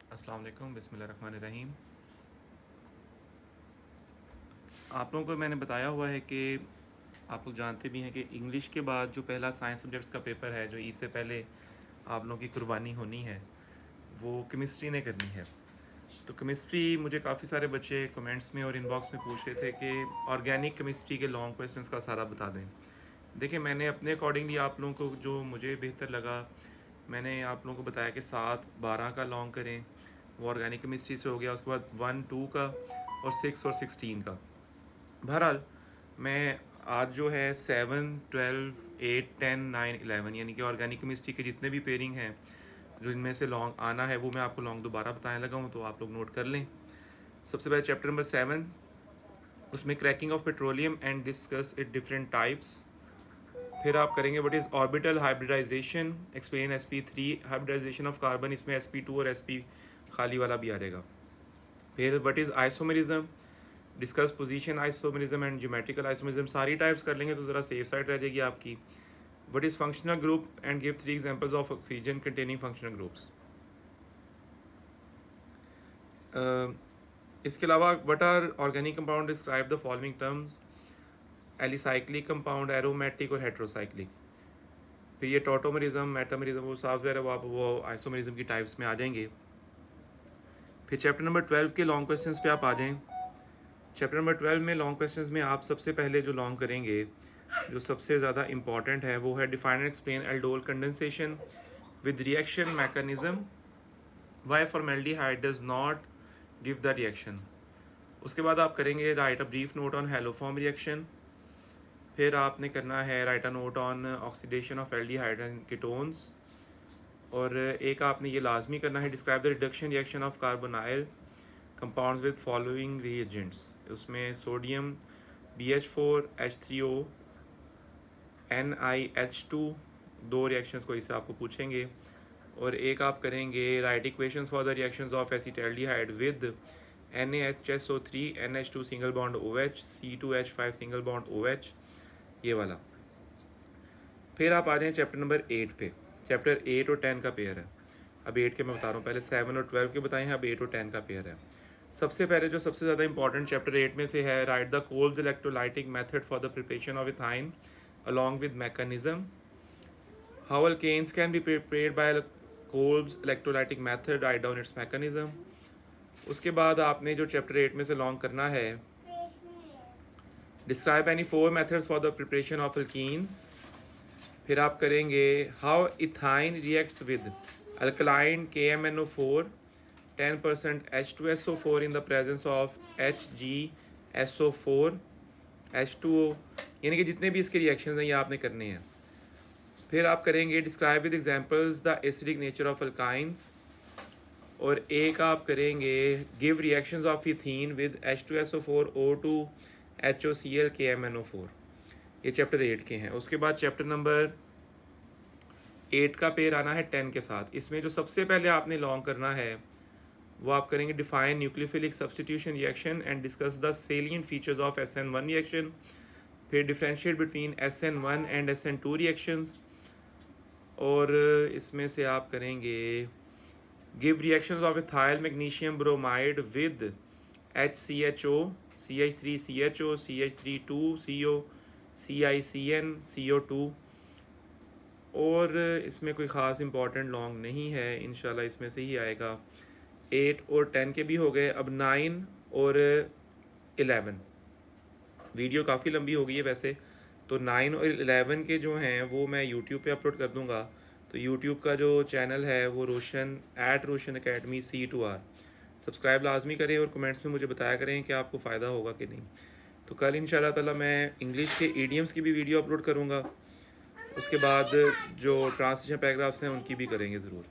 अस्सलाम वालेकुम, बिस्मिल्लाहिर्रहमानिर्रहीम। आप लोगों को मैंने बताया हुआ है कि आप लोग जानते भी हैं कि इंग्लिश के बाद जो पहला साइंस सब्जेक्ट्स का पेपर है, जो ईद से पहले आप लोगों की कुर्बानी होनी है, वो केमिस्ट्री ने करनी है। तो केमिस्ट्री मुझे काफ़ी सारे बच्चे कमेंट्स में और इनबॉक्स में पूछ रहे थे कि ऑर्गेनिक केमिस्ट्री के लॉन्ग क्वेश्चंस का सारा बता दें। देखिए, मैंने अपने अकॉर्डिंगली आप लोगों को जो मुझे बेहतर लगा, मैंने आप लोगों को बताया कि 7-12 का लॉन्ग करें, वो ऑर्गेनिक केमिस्ट्री से हो गया। उसके बाद 1-2 का और 6 और 16 का। बहरहाल मैं आज जो है 7, 12, 8, 10, 9, 11 यानी कि ऑर्गेनिक केमिस्ट्री के जितने भी पेयरिंग हैं, जो इनमें से लॉन्ग आना है, वो मैं आपको लॉन्ग दोबारा बताने लगा हूँ, तो आप लोग नोट कर लें। सबसे पहले चैप्टर नंबर 7, उसमें cracking of petroleum and discuss it different types. फिर आप करेंगे what is orbital hybridization, explain sp3 hybridization of carbon, इसमें sp2 और sp खाली वाला भी आ जाएगा। फिर what is isomerism, discuss position isomerism and geometrical isomerism. सारी टाइप्स कर लेंगे तो ज़रा सेफ साइड रह जाएगी आपकी। What is functional group and give 3 examples of oxygen containing functional groups. इसके अलावा what are organic compound, describe the following terms, alicyclic compound, aromatic और हेट्रोसाइक्लिक। फिर ये टॉटोमेरिज्म, मेटामेरिज्म, वो साफ ज़ाहिर है वो आइसोमेरिज्म की टाइप्स में आ जाएंगे। फिर चैप्टर नंबर 12 के लॉन्ग क्वेश्चंस पे आप आ जाएं। चैप्टर नंबर 12 में लॉन्ग क्वेश्चंस में आप सबसे पहले जो लॉन्ग करेंगे, जो सबसे ज़्यादा इंपॉर्टेंट है, वो है define and explain aldol condensation with reaction mechanism, why formaldehyde does not give the reaction. उसके बाद आप करेंगे write a brief note on haloform reaction. फिर आपने करना है write a note on oxidation of aldehyde and ketones. और एक आपने ये लाजमी करना है, describe the reduction reaction of carbonyl compounds with following reagents. उसमें सोडियम BH4H3O NiH2, 2 रिएक्शंस को इससे आपको पूछेंगे। और एक आप करेंगे right equations for the reactions of acetaldehyde with NaHSO3 NH2 single bond OH C2H5 single bond OH, ये वाला। फिर आप आ जाएं चैप्टर नंबर 8 पे। चैप्टर 8 और 10 का पेयर है। अब 8 के मैं बता रहा हूँ, पहले 7 और 12 के बताए हैं, अब 8 और 10 का पेयर है। सबसे पहले जो सबसे ज़्यादा इंपॉर्टेंट चैप्टर 8 में से है, write the Kolbe's electrolytic method for the preparation of ethyne along with mechanism, how alkenes can be prepared by Kolbe's electrolytic method, write down its mechanism. उसके बाद आपने जो चैप्टर 8 में से लॉन्ग करना है, describe any 4 methods for the preparation of alkenes. फिर आप करेंगे how ethyne reacts with alkaline KMnO4 10% H2SO4 in the presence of HgSO4 H2O, यानी कि जितने भी इसके रिएक्शन हैं ये आपने करने हैं। फिर आप करेंगे describe with examples the acidic nature of alkynes. और एक आप करेंगे give reactions of ethene with H2SO4 O2 HOCl KMnO4। ये चैप्टर 8 के हैं। उसके बाद चैप्टर नंबर 8 का पेयर आना है 10 के साथ। इसमें जो सबसे पहले आपने लॉन्ग करना है, वो आप करेंगे define nucleophilic substitution reaction and discuss the salient features of SN1 reaction. फिर differentiate between SN1 and SN2 reactions. और इसमें से आप करेंगे give reactions of ethyl magnesium bromide with HCHO CH3CHO CH32CO CICN CO2। और इसमें कोई ख़ास इंपॉर्टेंट लॉन्ग नहीं है, इंशाल्लाह इसमें से ही आएगा। 8 और 10 के भी हो गए। अब 9 और 11, वीडियो काफ़ी लंबी हो गई है वैसे, तो 9 और 11 के जो हैं वो मैं यूट्यूब पे अपलोड कर दूंगा। तो यूट्यूब का जो चैनल है वो रोशन अकेडमी C2R, सब्सक्राइब लाजमी करें और कमेंट्स में मुझे बताया करें कि आपको फ़ायदा होगा कि नहीं। तो कल इंशाल्लाह ताला मैं इंग्लिश के ईडियम्स की भी वीडियो अपलोड करूँगा। उसके बाद जो ट्रांसलेशन पैराग्राफ्स हैं उनकी भी करेंगे ज़रूर।